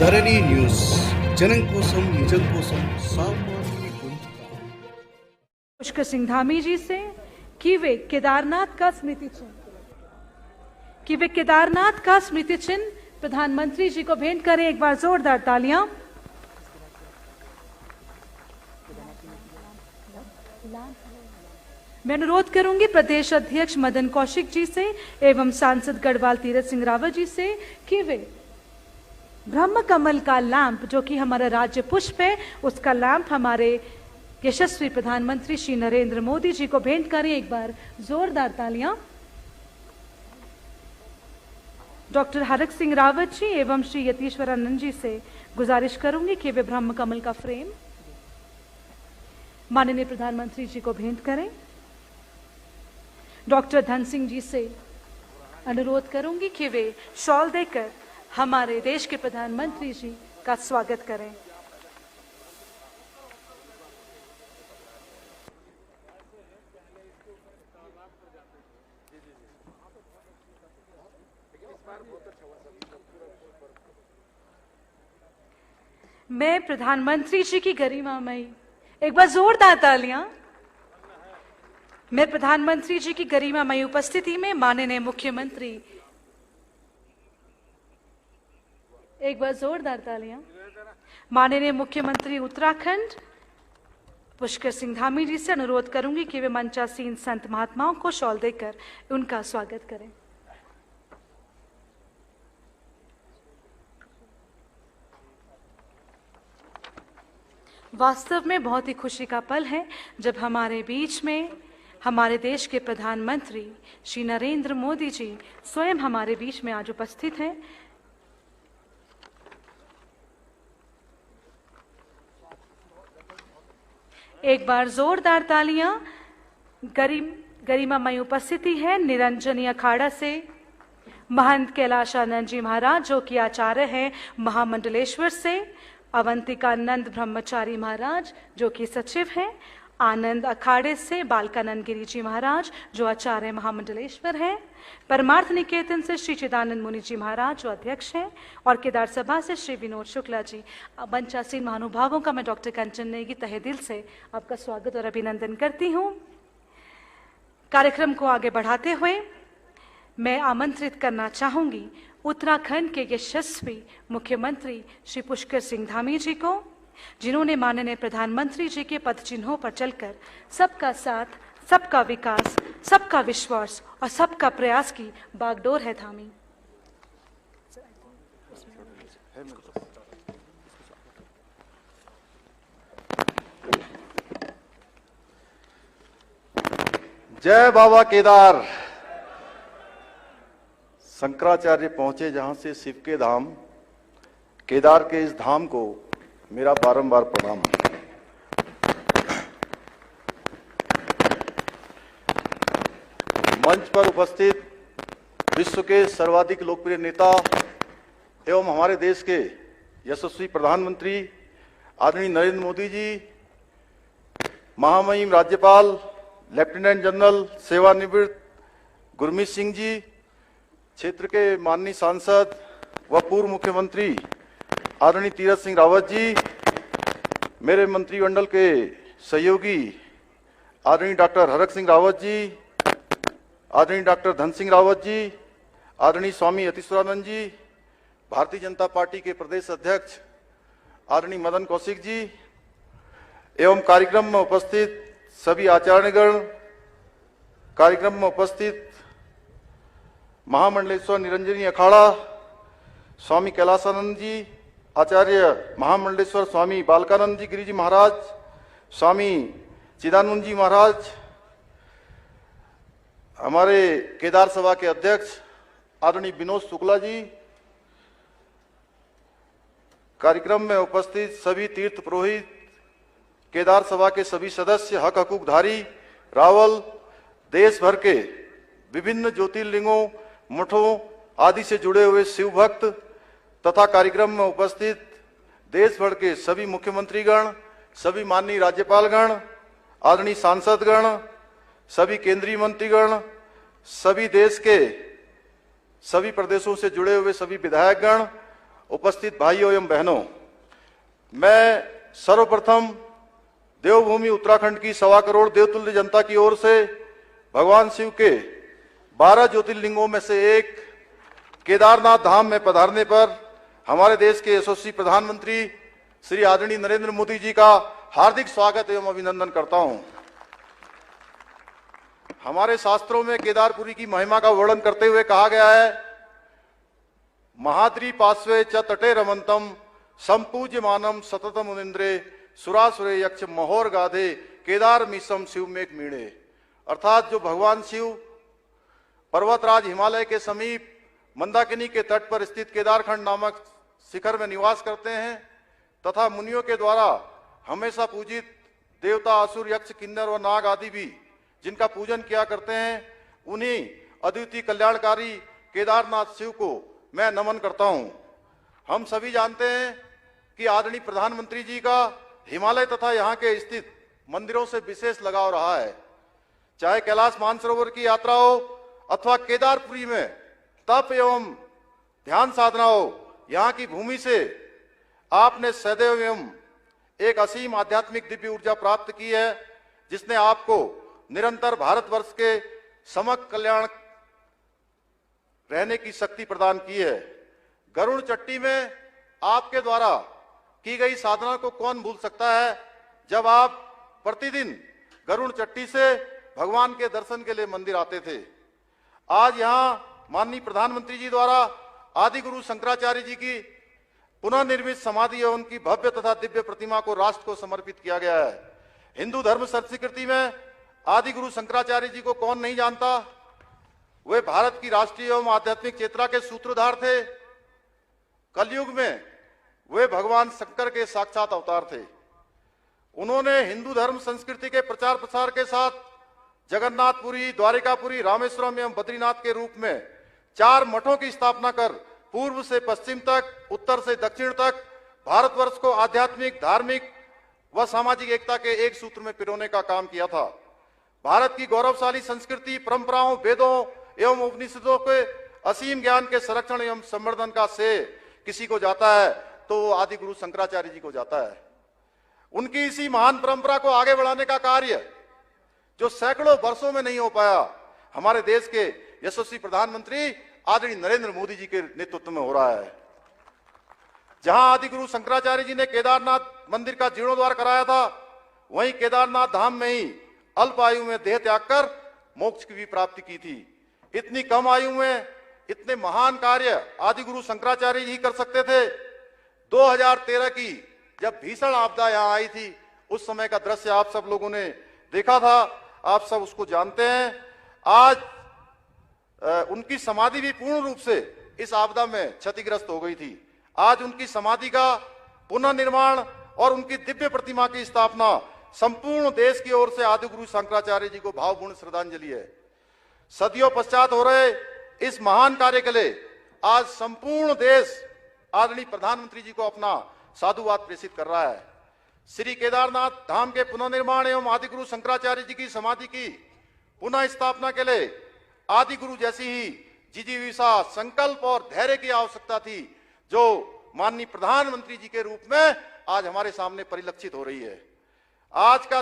ధరణి news జనం కోసం నిజం కోసం సామాన్య గొంతుక। पुष्कर सिंह धामी जी से कि वे केदारनाथ का स्मृति चिन्ह प्रधानमंत्री जी को भेंट करें। एक बार जोरदार तालियां। मैं अनुरोध करूंगी प्रदेश अध्यक्ष मदन कौशिक जी से एवं सांसद गढ़वाल तीरथ सिंह रावत जी से कि वे ब्रह्म कमल का लैंप जो कि हमारा राज्य पुष्प है, उसका लैंप हमारे यशस्वी प्रधानमंत्री श्री नरेंद्र मोदी जी को भेंट करें। एक बार जोरदार तालियां। डॉक्टर हरक सिंह रावत जी एवं श्री यतीश्वरानंद जी से गुजारिश करूंगी कि वे ब्रह्म कमल का फ्रेम माननीय प्रधानमंत्री जी को भेंट करें। डॉक्टर धन सिंह जी से अनुरोध करूंगी कि वे शॉल देकर हमारे देश के प्रधानमंत्री जी का स्वागत करें। मैं प्रधानमंत्री जी की गरिमामयी, एक बार जोरदार तालियां। मैं प्रधानमंत्री जी की गरिमामयी उपस्थिति में माननीय मुख्यमंत्री, एक बार जोरदार तालियां, माननीय मुख्यमंत्री उत्तराखंड पुष्कर सिंह धामी जी से अनुरोध करूंगी कि वे मंचासीन संत महात्माओं को शॉल देकर उनका स्वागत करें। वास्तव में बहुत ही खुशी का पल है जब हमारे बीच में हमारे देश के प्रधानमंत्री श्री नरेंद्र मोदी जी स्वयं हमारे बीच में आज उपस्थित हैं। एक बार जोरदार तालियां। गरिमामयी उपस्थिति है निरंजनी अखाड़ा से महंत कैलाशानंद जी महाराज जो कि आचार्य हैं महामंडलेश्वर से, अवंतिकानंद ब्रह्मचारी महाराज जो कि सचिव हैं, आनंद अखाड़े से बालकानंद गिरी जी महाराज जो आचार्य महामंडलेश्वर हैं, परमार्थ निकेतन से श्री चिदानंद मुनि जी महाराज जो अध्यक्ष हैं, और केदार सभा से श्री विनोद शुक्ला जी। मंचासीन महानुभावों का मैं डॉक्टर कंचन नेगी तहे दिल से आपका स्वागत और अभिनंदन करती हूँ। कार्यक्रम को आगे बढ़ाते हुए मैं आमंत्रित करना चाहूंगी उत्तराखंड के यशस्वी मुख्यमंत्री श्री पुष्कर सिंह धामी जी को, जिन्होंने माननीय प्रधानमंत्री जी के पद चिन्हों पर चलकर सबका साथ, सबका विकास, सबका विश्वास और सबका प्रयास की बागडोर है थामी। जय बाबा केदार। शंकराचार्य पहुंचे जहां से शिव के धाम, केदार के इस धाम को मेरा बारंबार प्रणाम। मंच पर उपस्थित विश्व के सर्वाधिक लोकप्रिय नेता एवं हमारे देश के यशस्वी प्रधानमंत्री आदरणीय नरेंद्र मोदी जी, महामहिम राज्यपाल लेफ्टिनेंट जनरल सेवानिवृत्त गुरमीत सिंह जी, क्षेत्र के माननीय सांसद व पूर्व मुख्यमंत्री आदरणीय तीरथ सिंह रावत जी, मेरे मंत्रिमंडल के सहयोगी आदरणीय डॉक्टर हरक सिंह रावत जी, आदरणीय डॉक्टर धन सिंह रावत जी, आदरणीय स्वामी यतीश्वरानंद जी, भारतीय जनता पार्टी के प्रदेश अध्यक्ष आदरणीय मदन कौशिक जी एवं कार्यक्रम में उपस्थित सभी आचार्यगण, कार्यक्रम में उपस्थित महामंडलेश्वर निरंजनी अखाड़ा स्वामी कैलाशानंद जी, आचार्य महामंडलेश्वर स्वामी बालकानंद जी गिरी जी महाराज, स्वामी चिदानंद जी महाराज, हमारे केदार सभा के अध्यक्ष आदरणीय विनोद शुक्ला जी, कार्यक्रम में उपस्थित सभी तीर्थ पुरोहित, केदार सभा के सभी सदस्य, हक हकूकधारी, रावल, देश भर के विभिन्न ज्योतिर्लिंगों, मठों आदि से जुड़े हुए शिव भक्त तथा कार्यक्रम में उपस्थित देश भर के सभी मुख्यमंत्रीगण, सभी माननीय राज्यपालगण, आदरणीय सांसदगण, सभी केंद्रीय मंत्रीगण, सभी देश के सभी प्रदेशों से जुड़े हुए सभी विधायकगण उपस्थित भाइयों एवं बहनों, मैं सर्वप्रथम देवभूमि उत्तराखंड की 1.25 करोड़ देवतुल्य जनता की ओर से भगवान शिव के 12 ज्योतिर्लिंगों में से एक केदारनाथ धाम में पधारने पर हमारे देश के यशस्वी प्रधानमंत्री श्री आदरणीय नरेंद्र मोदी जी का हार्दिक स्वागत एवं अभिनंदन करता हूं। हमारे शास्त्रों में केदारपुरी की महिमा का वर्णन करते हुए कहा गया है, महाद्री पार्श्वे च तटे रमंतम संपूज्यमानम सततम मुनिंद्रे सुरासुरे यक्ष महोर गाधे केदार मिसम शिव में मीणे। अर्थात जो भगवान शिव पर्वतराज हिमालय के समीप मंदाकिनी के तट पर स्थित केदारखंड नामक शिखर में निवास करते हैं तथा मुनियों के द्वारा हमेशा पूजित देवता असुर यक्ष किन्नर व नाग आदि भी जिनका पूजन किया करते हैं, उन्हीं अद्वितीय कल्याणकारी केदारनाथ शिव को मैं नमन करता हूं। हम सभी जानते हैं कि आदरणीय प्रधानमंत्री जी का हिमालय तथा यहाँ के स्थित मंदिरों से विशेष लगाव रहा है। चाहे कैलाश मानसरोवर की यात्रा हो अथवा केदारपुरी में तप एवं ध्यान साधना हो, यहाँ की भूमि से आपने सदैव एवं एक असीम आध्यात्मिक दिव्य ऊर्जा प्राप्त की है, जिसने आपको निरंतर भारतवर्ष के समग्र कल्याण रहने की शक्ति प्रदान की है। गरुड़ चट्टी में आपके द्वारा की गई साधना को कौन भूल सकता है, जब आप प्रतिदिन गरुड़ चट्टी से भगवान के दर्शन के लिए मंदिर आते थे। आज यहाँ माननीय प्रधानमंत्री जी द्वारा आदि गुरु शंकराचार्य जी की पुनः निर्मित समाधि एवं उनकी भव्य तथा दिव्य प्रतिमा को राष्ट्र को समर्पित किया गया है। हिंदू धर्म संस्कृति में आदि गुरु शंकराचार्य जी को कौन नहीं जानता। वे भारत की राष्ट्रीय एवं आध्यात्मिक चेतना के सूत्रधार थे। कलयुग में वे भगवान शंकर के साक्षात अवतार थे। उन्होंने हिंदू धर्म संस्कृति के प्रचार प्रसार के साथ जगन्नाथपुरी, द्वारिकापुरी, रामेश्वरम एवं बद्रीनाथ के रूप में 4 मठों की स्थापना कर पूर्व से पश्चिम तक, उत्तर से दक्षिण तक भारतवर्ष को आध्यात्मिक, धार्मिक व सामाजिक एकता के एक सूत्र में पिरोने का काम किया था। भारत की गौरवशाली संस्कृति, परंपराओं, वेदों एवं उपनिषदों के असीम ज्ञान के संरक्षण एवं संवर्धन का श्रेय किसी को जाता है तो वो आदि गुरु शंकराचार्य जी को जाता है। उनकी इसी महान परंपरा को आगे बढ़ाने का कार्य जो सैकड़ों वर्षों में नहीं हो पाया, हमारे देश के यशस्वी प्रधानमंत्री आदरणीय नरेंद्र मोदी जी के नेतृत्व में हो रहा है। जहां आदि गुरु शंकराचार्य जी ने केदारनाथ मंदिर का जीर्णोद्धार कराया था, वहीं केदारनाथ धाम में ही अल्प आयु में देह त्याग कर मोक्ष की भी प्राप्ति की थी। इतनी कम आयु में इतने महान कार्य आदि गुरु शंकराचार्य जी कर सकते थे। 2013 की जब भीषण आपदा यहां आई थी, उस समय का दृश्य आप सब लोगों ने देखा था, आप सब उसको जानते हैं। आज उनकी समाधि भी पूर्ण रूप से इस आपदा में क्षतिग्रस्त हो गई थी। आज उनकी समाधि का पुनर्निर्माण और उनकी दिव्य प्रतिमा की स्थापना संपूर्ण देश की ओर से आदि गुरु शंकराचार्य जी को भावपूर्ण श्रद्धांजलि है। सदियों पश्चात हो रहे इस महान कार्य के लिए आज संपूर्ण देश आदरणीय प्रधानमंत्री जी को अपना साधुवाद प्रेषित कर रहा है। श्री केदारनाथ धाम के पुनर्निर्माण एवं आदि गुरु शंकराचार्य जी की समाधि की पुनः स्थापना के लिए आदि गुरु जैसी ही जिजीविषा, संकल्प और धैर्य की आवश्यकता थी, जो माननीय प्रधानमंत्री जी के रूप में आज हमारे सामने परिलक्षित हो रही है। आज का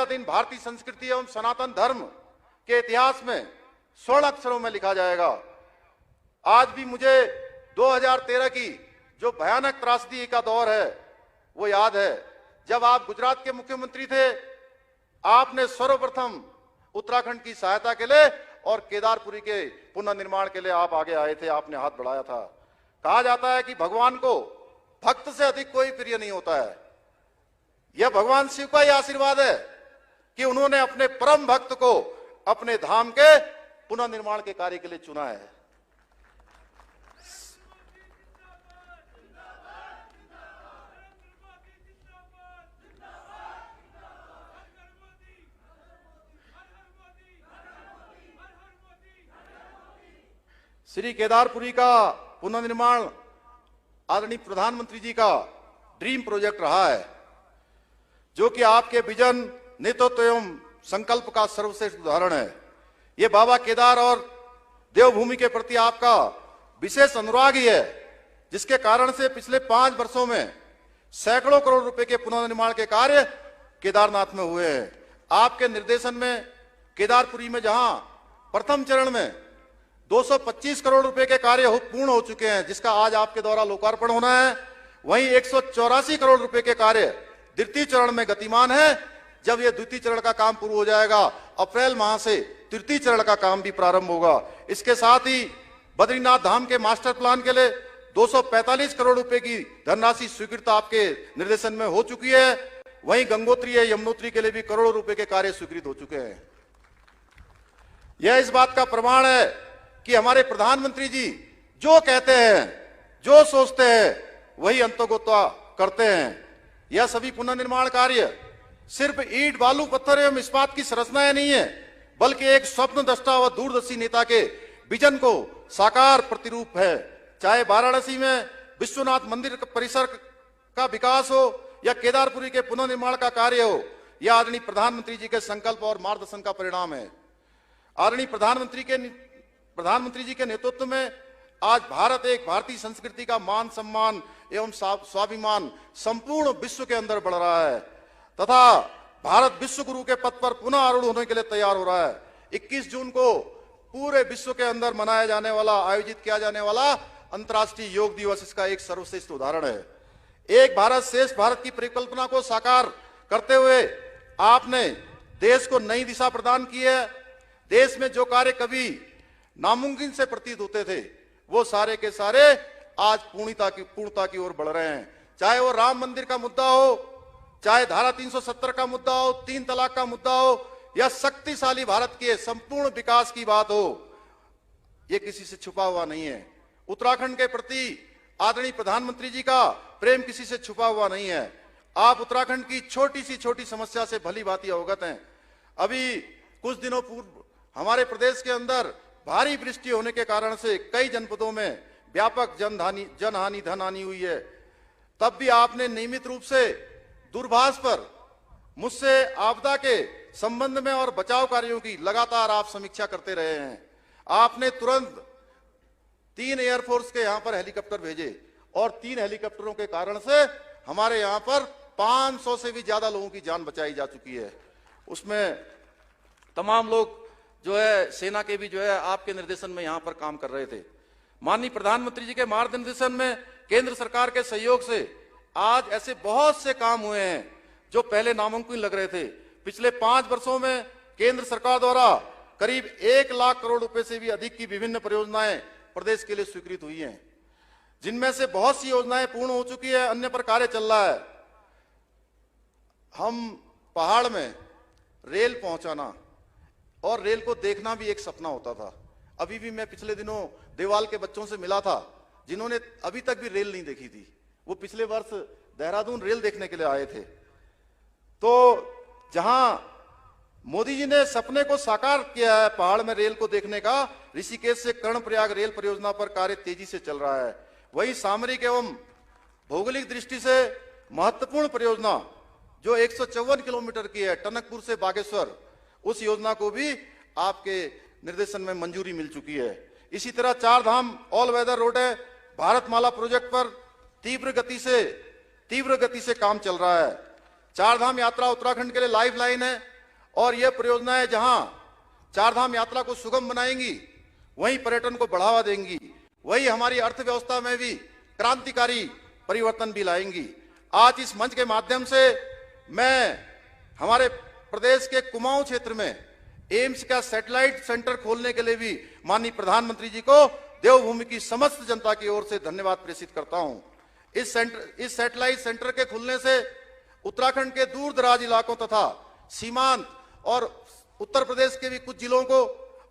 दिन भारतीय संस्कृति एवं सनातन धर्म के इतिहास में स्वर्ण अक्षरों में लिखा जाएगा। आज भी मुझे 2013 की जो भयानक त्रासदी का दौर है वो याद है। जब आप गुजरात के मुख्यमंत्री थे, आपने सर्वप्रथम उत्तराखंड की सहायता के लिए और केदारपुरी के पुनर्निर्माण के लिए आप आगे आए थे, आपने हाथ बढ़ाया था। कहा जाता है कि भगवान को भक्त से अधिक कोई प्रिय नहीं होता है। यह भगवान शिव का ही आशीर्वाद है कि उन्होंने अपने परम भक्त को अपने धाम के पुनर्निर्माण के कार्य के लिए चुना है। श्री केदारपुरी का पुनर्निर्माण आदरणीय प्रधानमंत्री जी का ड्रीम प्रोजेक्ट रहा है, जो कि आपके विजन, नेतृत्व एवं संकल्प का सर्वश्रेष्ठ उदाहरण है। ये बाबा केदार और देवभूमि के प्रति आपका विशेष अनुराग ही है जिसके कारण से पिछले 5 वर्षों में सैकड़ों करोड़ रुपए के पुनर्निर्माण के कार्य केदारनाथ में हुए हैं। आपके निर्देशन में केदारपुरी में जहां प्रथम चरण में 225 करोड़ रुपए के कार्य पूर्ण हो चुके हैं, जिसका आज आपके द्वारा लोकार्पण होना है, वहीं 184 करोड़ रुपए के कार्य द्वितीय चरण में गतिमान है। जब यह द्वितीय चरण का काम पूरा हो जाएगा, अप्रैल माह से तृतीय चरण का काम भी प्रारंभ होगा। इसके साथ ही बद्रीनाथ धाम के मास्टर प्लान के लिए 245 करोड़ रुपए की धनराशि स्वीकृत आपके निर्देशन में हो चुकी है। वहीं गंगोत्री या यमुनोत्री के लिए भी करोड़ों रुपए के कार्य स्वीकृत हो चुके हैं। यह इस बात का प्रमाण है कि हमारे प्रधानमंत्री जी जो कहते हैं, जो सोचते हैं, वही अंतोगत्वा करते हैं। यह सभी पुनर्निर्माण कार्य सिर्फ ईंट, बालू, पत्थर एवं इस्पात की संरचनाएं नहीं है, बल्कि एक स्वप्नद्रष्टा व दूरदर्शी नेता के विजन को साकार प्रतिरूप है। चाहे वाराणसी में विश्वनाथ मंदिर परिसर का विकास हो या केदारपुरी के पुनर्निर्माण का कार्य हो, यह आदरणीय प्रधानमंत्री जी के संकल्प और मार्गदर्शन का परिणाम है। आदरणीय प्रधानमंत्री जी के नेतृत्व में आज भारत एक भारतीय संस्कृति का मान सम्मान एवं स्वाभिमान संपूर्ण विश्व के अंदर बढ़ रहा है तथा भारत विश्व गुरु के पद पर पुनः आरूढ़ होने के लिए तैयार हो रहा है। 21 जून को पूरे विश्व के अंदर मनाया जाने वाला, आयोजित किया जाने वाला अंतर्राष्ट्रीय योग दिवस इसका एक सर्वश्रेष्ठ उदाहरण है। एक भारत श्रेष्ठ भारत की परिकल्पना को साकार करते हुए आपने देश को नई दिशा प्रदान की है। देश में जो कार्य कभी नामुमकिन से प्रतीत होते थे, वो सारे के सारे आज पूर्णता की ओर बढ़ रहे हैं। चाहे वो राम मंदिर का मुद्दा हो, चाहे धारा 370 का मुद्दा हो, 3 तलाक का मुद्दा हो, या शक्तिशाली भारत के संपूर्ण विकास की बात हो, ये किसी से छुपा हुआ नहीं है। उत्तराखंड के प्रति आदरणीय प्रधानमंत्री जी का प्रेम किसी से छुपा हुआ नहीं है। आप उत्तराखंड की छोटी समस्या से भली भांति अवगत हैं। अभी कुछ दिनों पूर्व हमारे प्रदेश के अंदर भारी वृष्टि होने के कारण से कई जनपदों में व्यापक जनहानि धनहानि हुई है। तब भी आपने नियमित रूप से दूरभाष पर मुझसे आपदा के संबंध में और बचाव कार्यों की लगातार आप समीक्षा करते रहे हैं। आपने तुरंत 3 एयरफोर्स के यहां पर हेलीकॉप्टर भेजे और 3 हेलीकॉप्टरों के कारण से हमारे यहां पर 500 से भी ज्यादा लोगों की जान बचाई जा चुकी है। उसमें तमाम लोग जो है सेना के भी जो है आपके निर्देशन में यहां पर काम कर रहे थे। माननीय प्रधानमंत्री जी के मार्गदर्शन में केंद्र सरकार के सहयोग से आज ऐसे बहुत से काम हुए हैं जो पहले नामुमकिन लग रहे थे। पिछले 5 वर्षों में केंद्र सरकार द्वारा करीब 1 लाख करोड़ रुपए से भी अधिक की विभिन्न परियोजनाएं प्रदेश के लिए स्वीकृत हुई हैं, जिनमें से बहुत सी योजनाएं पूर्ण हो चुकी है, अन्य पर कार्य चल रहा है। हम पहाड़ में रेल पहुंचाना और रेल को देखना भी एक सपना होता था। अभी भी मैं पिछले दिनों देवाल के बच्चों से मिला था जिन्होंने अभी तक भी रेल नहीं देखी थी। वो पिछले वर्ष देहरादून रेल देखने के लिए आए थे। तो जहां मोदी जी ने सपने को साकार किया है पहाड़ में रेल को देखने का, ऋषिकेश से कर्णप्रयाग रेल परियोजना पर कार्य तेजी से चल रहा है। वही सामरिक एवं भौगोलिक दृष्टि से महत्वपूर्ण परियोजना जो 154 किलोमीटर की है, टनकपुर से बागेश्वर, उस योजना को भी आपके निर्देशन में मंजूरी मिल चुकी है। इसी तरह 4 धाम ऑल वेदर रोड है, भारतमाला प्रोजेक्ट पर तीव्र गति से काम चल रहा है। 4 धाम यात्रा उत्तराखंड के लिए लाइफ लाइन है और यह परियोजनाएं जहां 4 धाम यात्रा को सुगम बनाएंगी, वहीं पर्यटन को बढ़ावा देंगी, वही हमारी अर्थव्यवस्था में भी क्रांतिकारी परिवर्तन भी लाएंगी। आज इस मंच के माध्यम से मैं हमारे प्रदेश के कुमाऊं क्षेत्र में एम्स का सैटेलाइट सेंटर खोलने के लिए भी माननीय प्रधानमंत्री जी को देवभूमि की समस्त जनता की ओर से धन्यवाद प्रेषित करता हूं। इस सैटेलाइट सेंटर के खुलने से उत्तराखंड के दूर दराज इलाकों तथा सीमांत और उत्तर प्रदेश के भी कुछ जिलों को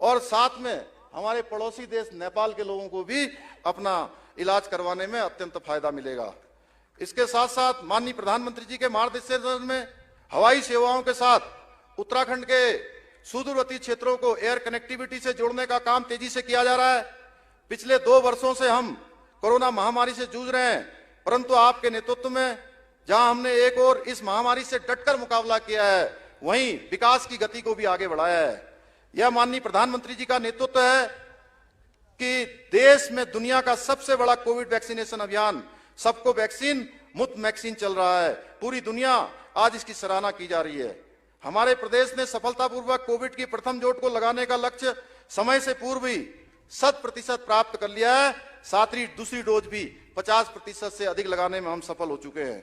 और साथ में हमारे पड़ोसी देश नेपाल के लोगों को भी अपना इलाज करवाने में अत्यंत फायदा मिलेगा। इसके साथ साथ माननीय प्रधानमंत्री जी के मार्गदर्शन में हवाई सेवाओं के साथ उत्तराखंड के सुदूरवर्ती क्षेत्रों को एयर कनेक्टिविटी से जोड़ने का काम तेजी से किया जा रहा है। पिछले 2 वर्षों से हम कोरोना महामारी से जूझ रहे हैं, परंतु आपके नेतृत्व में जहां हमने एक और इस महामारी से डटकर मुकाबला किया है, वहीं विकास की गति को भी आगे बढ़ाया है। यह माननीय प्रधानमंत्री जी का नेतृत्व है कि देश में दुनिया का सबसे बड़ा कोविड वैक्सीनेशन अभियान सबको वैक्सीन मुफ्त वैक्सीन चल रहा है। पूरी दुनिया आज इसकी सराहना की जा रही है। हमारे प्रदेश ने सफलतापूर्वक कोविड की प्रथम डोज को लगाने का लक्ष्य समय से पूर्व ही 100% प्राप्त कर लिया है। साथ ही दूसरी डोज भी 50% से अधिक लगाने में हम सफल हो चुके हैं।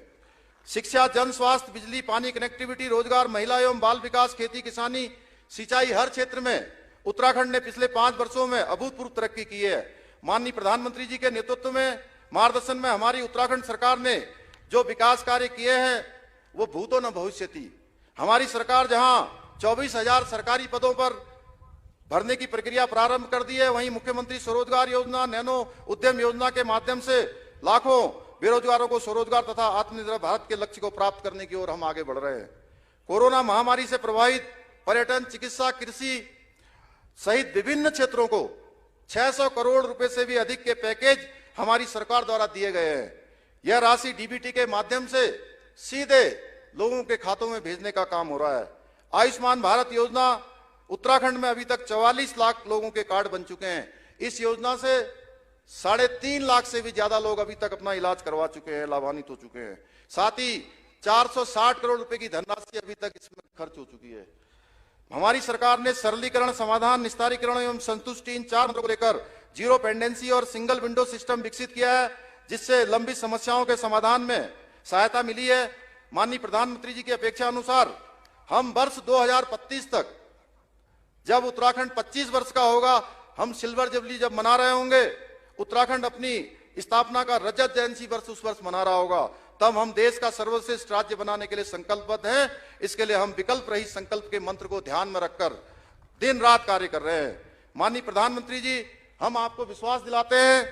शिक्षा, जन स्वास्थ्य, बिजली, पानी, कनेक्टिविटी, रोजगार, महिला एवं बाल विकास, खेती किसानी, सिंचाई, हर क्षेत्र में उत्तराखंड ने पिछले 5 वर्षों में अभूतपूर्व तरक्की की है। माननीय प्रधानमंत्री जी के नेतृत्व में, मार्गदर्शन में हमारी उत्तराखंड सरकार ने जो विकास कार्य किए हैं वो भूतो न भविष्यति। हमारी सरकार जहां 24,000 सरकारी पदों पर भरने की प्रक्रिया प्रारंभ कर दी है, वहीं मुख्यमंत्री स्वरोजगार योजना, नैनो उद्यम योजना के माध्यम से लाखों बेरोजगारों को स्वरोजगार तथा आत्मनिर्भर भारत के लक्ष्य को प्राप्त करने की ओर हम आगे बढ़ रहे हैं। कोरोना महामारी से प्रभावित पर्यटन, चिकित्सा, कृषि सहित विभिन्न क्षेत्रों को 600 करोड़ रुपए से भी अधिक के पैकेज हमारी सरकार द्वारा दिए गए हैं। यह राशि डीबीटी के माध्यम से सीधे लोगों के खातों में भेजने का काम हो रहा है। आयुष्मान भारत योजना, उत्तराखंड में अभी तक 44 लाख लोगों के कार्ड बन चुके हैं। इस योजना से 3.5 लाख से भी ज्यादा लोग अभी तक अपना इलाज करवा चुके हैं, लाभान्वित हो चुके हैं। साथ ही 460 करोड़ रुपए की धनराशि अभी तक इसमें खर्च हो चुकी है। हमारी सरकार ने सरलीकरण, समाधान, निस्तारीकरण एवं संतुष्टि इन 4 मुद्दों को लेकर जीरो पेंडेंसी और सिंगल विंडो सिस्टम विकसित किया है, जिससे लंबी समस्याओं के समाधान में सहायता मिली है। माननीय प्रधानमंत्री जी की अपेक्षा अनुसार हम वर्ष 2025 तक, जब उत्तराखंड 25 वर्ष का होगा, हम सिल्वर जुबली जब मना रहे होंगे, उत्तराखंड अपनी स्थापना का रजत जयंती वर्ष उस वर्ष मना रहा होगा, तब हम देश का सर्वश्रेष्ठ राज्य बनाने के लिए संकल्पबद्ध हैं। इसके लिए हम विकल्प रहित संकल्प के मंत्र को ध्यान में रखकर दिन रात कार्य कर रहे हैं। माननीय प्रधानमंत्री जी, हम आपको विश्वास दिलाते हैं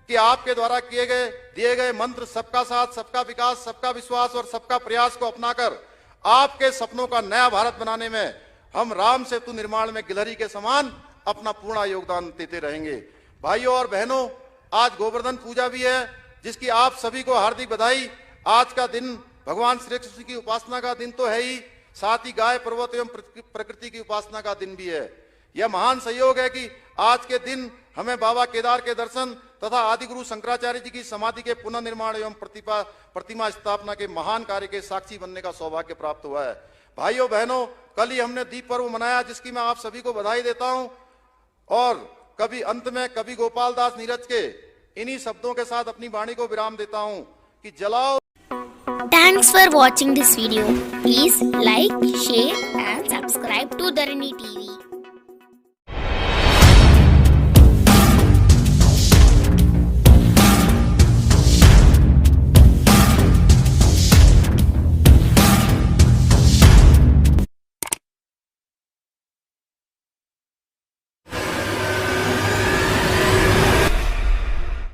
कि आपके द्वारा दिए गए मंत्र सबका साथ, सबका विकास, सबका विश्वास और सबका प्रयास को अपनाकर आपके सपनों का नया भारत बनाने में हम राम सेतु निर्माण में गिलहरी के समान अपना पूर्ण योगदान देते रहेंगे। भाइयों और बहनों, आज गोवर्धन पूजा भी है, जिसकी आप सभी को हार्दिक बधाई। आज का दिन भगवान श्री कृष्ण की उपासना का दिन तो है ही, साथ ही गाय, पर्वत एवं प्रकृति की उपासना का दिन भी है। यह महान संयोग है कि आज के दिन हमें बाबा केदार के दर्शन तथा आदि गुरु शंकराचार्य जी की समाधि के पुनर्निर्माण एवं प्रतिमा स्थापना के महान कार्य के साक्षी बनने का सौभाग्य प्राप्त हुआ है। भाइयों बहनों, कल ही हमने दीप पर्व मनाया, जिसकी मैं आप सभी को बधाई देता हूं। और कभी अंत में कवि गोपाल दास नीरज के इन्हीं शब्दों के साथ अपनी वाणी को विराम देता हूं कि जलाओ। Thanks for watching this video. Please like, share and subscribe to Dharani TV.